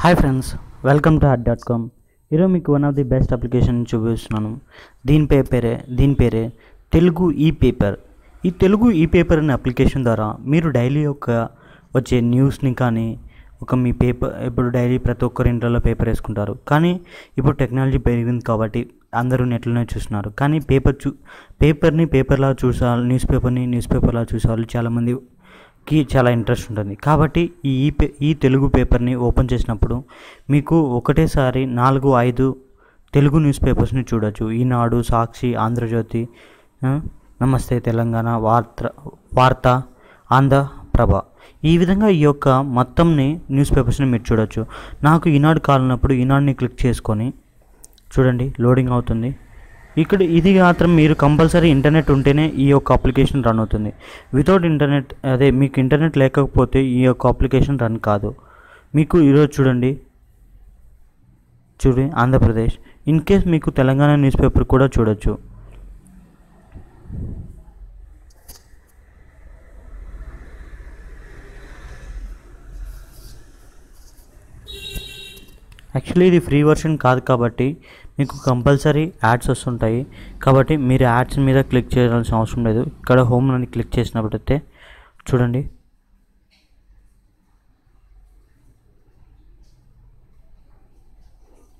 Hi friends, welcome to hut.com. ఈరోజు మీకు one of the best application చూపిస్తున్నాను. దీని పేరే తెలుగు ఈ పేపర్. ఈ తెలుగు ఈ పేపర్ అనే అప్లికేషన్ ద్వారా మీరు డైలీ వచ్చే న్యూస్ని కానీ మీ పేపర్, ఇప్పుడు డైలీ ప్రతి ఒక్కరి ఇంట్లో పేపర్ వేసుకుంటారు, కానీ ఇప్పుడు టెక్నాలజీ పెరిగింది కాబట్టి అందరూ నెట్లోనే చూస్తున్నారు. కానీ పేపర్ని పేపర్లా చూసాలి, న్యూస్ పేపర్లా చూసేవాళ్ళు చాలామందికి చాలా ఇంట్రెస్ట్ ఉంటుంది. కాబట్టి ఈ తెలుగు పేపర్ని ఓపెన్ చేసినప్పుడు మీకు ఒకటేసారి 4-5 తెలుగు న్యూస్ పేపర్స్ని చూడొచ్చు. ఈనాడు, సాక్షి, ఆంధ్రజ్యోతి, నమస్తే తెలంగాణ, వార్త, ఆంధ్రప్రభ, ఈ విధంగా ఈ యొక్క మొత్తంని న్యూస్ పేపర్స్ని మీరు చూడొచ్చు. నాకు ఈనాడు కావాలన్నప్పుడు ఈనాడుని క్లిక్ చేసుకొని చూడండి, లోడింగ్ అవుతుంది. ఇక్కడ ఇది మాత్రం మీరు కంపల్సరీ ఇంటర్నెట్ ఉంటేనే ఈ యొక్క అప్లికేషన్ రన్ అవుతుంది. వితౌట్ ఇంటర్నెట్, మీకు ఇంటర్నెట్ లేకపోతే ఈ యొక్క అప్లికేషన్ రన్ కాదు. మీకు ఈరోజు చూడండి ఆంధ్రప్రదేశ్. ఇన్ కేస్ మీకు తెలంగాణ న్యూస్ పేపర్ కూడా చూడొచ్చు. యాక్చువల్లీ ఇది ఫ్రీ వర్షన్ కాదు కాబట్టి మీకు కంపల్సరీ యాడ్స్ వస్తుంటాయి. కాబట్టి మీరు యాడ్స్ మీద క్లిక్ చేయాల్సిన అవసరం లేదు. ఇక్కడ హోమ్ అని క్లిక్ చేసినప్పుడైతే చూడండి,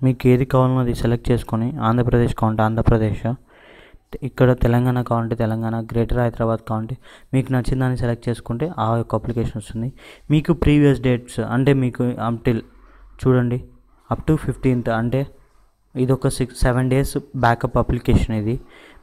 మీకు ఏది కావాలో అది సెలెక్ట్ చేసుకొని ఆంధ్రప్రదేశ్ కావాలంటే ఆంధ్రప్రదేశ్, ఇక్కడ తెలంగాణ కావాలంటే తెలంగాణ, గ్రేటర్ హైదరాబాద్ కావాలంటే మీకు నచ్చిన దాన్ని సెలెక్ట్ చేసుకుంటే ఆ యొక్క అప్లికేషన్ వస్తుంది. మీకు ప్రీవియస్ డేట్స్ అంటే మీకు చూడండి అప్ టు 15th, అంటే ఇది ఒక 7 days బ్యాకప్ అప్లికేషన్. ఇది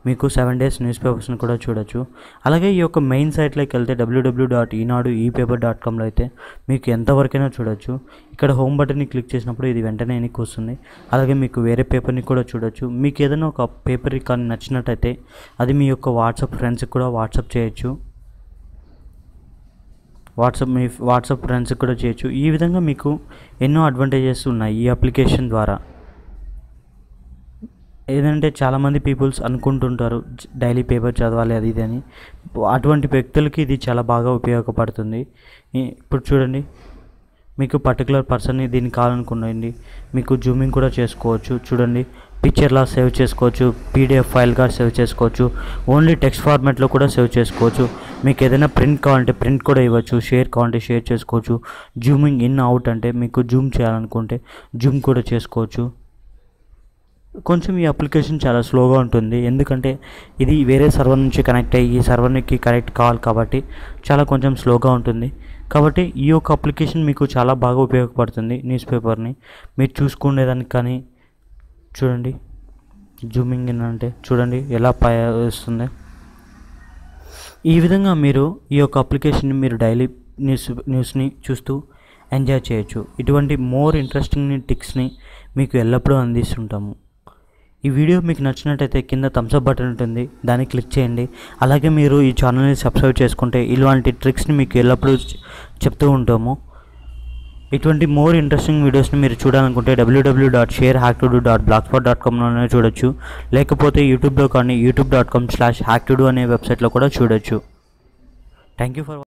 మీకు 7 days న్యూస్ పేపర్స్ని కూడా చూడొచ్చు. అలాగే ఈ యొక్క మెయిన్ సైట్లోకి వెళ్తే www.eenadu.com అయితే మీకు ఎంతవరకైనా చూడొచ్చు. ఇక్కడ హోమ్ బటన్ని క్లిక్ చేసినప్పుడు ఇది వెంటనే ఎన్నికి వస్తుంది. అలాగే మీకు వేరే పేపర్ని కూడా చూడొచ్చు. మీకు ఏదైనా ఒక పేపర్ కానీ నచ్చినట్టయితే అది మీ యొక్క వాట్సాప్ ఫ్రెండ్స్కి కూడా వాట్సాప్ చేయొచ్చు. వాట్సాప్ ఫ్రెండ్స్కి కూడా చేయొచ్చు. ఈ విధంగా మీకు ఎన్నో అడ్వాంటేజెస్ ఉన్నాయి ఈ అప్లికేషన్ ద్వారా. ఏదంటే చాలామంది పీపుల్స్ అనుకుంటుంటారు డైలీ పేపర్ చదవాలి అది ఇది అని. అటువంటి వ్యక్తులకి ఇది చాలా బాగా ఉపయోగపడుతుంది. ఇప్పుడు చూడండి, మీకు పర్టికులర్ పర్సన్ని దీన్ని కావాలనుకోండి, మీకు జూమింగ్ కూడా చేసుకోవచ్చు. చూడండి, పిక్చర్లా సేవ్ చేసుకోవచ్చు, పీడిఎఫ్ ఫైల్గా సేవ్ చేసుకోవచ్చు, ఓన్లీ టెక్స్ట్ ఫార్మాట్లో కూడా సేవ్ చేసుకోవచ్చు. మీకు ఏదైనా ప్రింట్ కావాలంటే ప్రింట్ కూడా ఇవ్వచ్చు, షేర్ కావాలంటే షేర్ చేసుకోవచ్చు. జూమింగ్ ఇన్ అవుట్ అంటే మీకు జూమ్ చేయాలనుకుంటే జూమ్ కూడా చేసుకోవచ్చు. కొంచెం ఈ అప్లికేషన్ చాలా స్లోగా ఉంటుంది, ఎందుకంటే ఇది వేరే సర్వర్ నుంచి కనెక్ట్ అయ్యి ఈ సర్వర్కి కనెక్ట్ కావాలి కాబట్టి కొంచెం స్లోగా ఉంటుంది. కాబట్టి ఈ యొక్క అప్లికేషన్ మీకు చాలా బాగా ఉపయోగపడుతుంది. న్యూస్ పేపర్ని మీరు చూసుకునేదానికి కానీ చూడండి, జూమింగ్ ఇన్ అంటే చూడండి ఎలా వస్తుంది. ఈ విధంగా మీరు ఈ యొక్క అప్లికేషన్ని మీరు డైలీ న్యూస్ని చూస్తూ ఎంజాయ్ చేయొచ్చు. ఇటువంటి మోర్ ఇంట్రెస్టింగ్ టిప్స్ని మీకు ఎల్లప్పుడూ అందిస్తుంటాము. ఈ వీడియో మీకు నచ్చినట్టయితే కింద థమ్స్ అప్ బటన్ ఉంటుంది, దాన్ని క్లిక్ చేయండి. అలాగే మీరు ఈ ఛానల్ని సబ్స్క్రైబ్ చేసుకుంటే ఇలాంటి ట్రిక్స్ని మీకు ఎల్లప్పుడూ చెప్తూ ఉంటాము. ఇటువంటి మోర్ ఇంట్రెస్టింగ్ వీడియోస్ని మీరు చూడాలనుకుంటే www.sharehacktodo.blogspot.comలోనే చూడొచ్చు. లేకపోతే యూట్యూబ్లో కానీ youtube.com/hacktodo అనే వెబ్సైట్లో కూడా చూడొచ్చు. Thank you for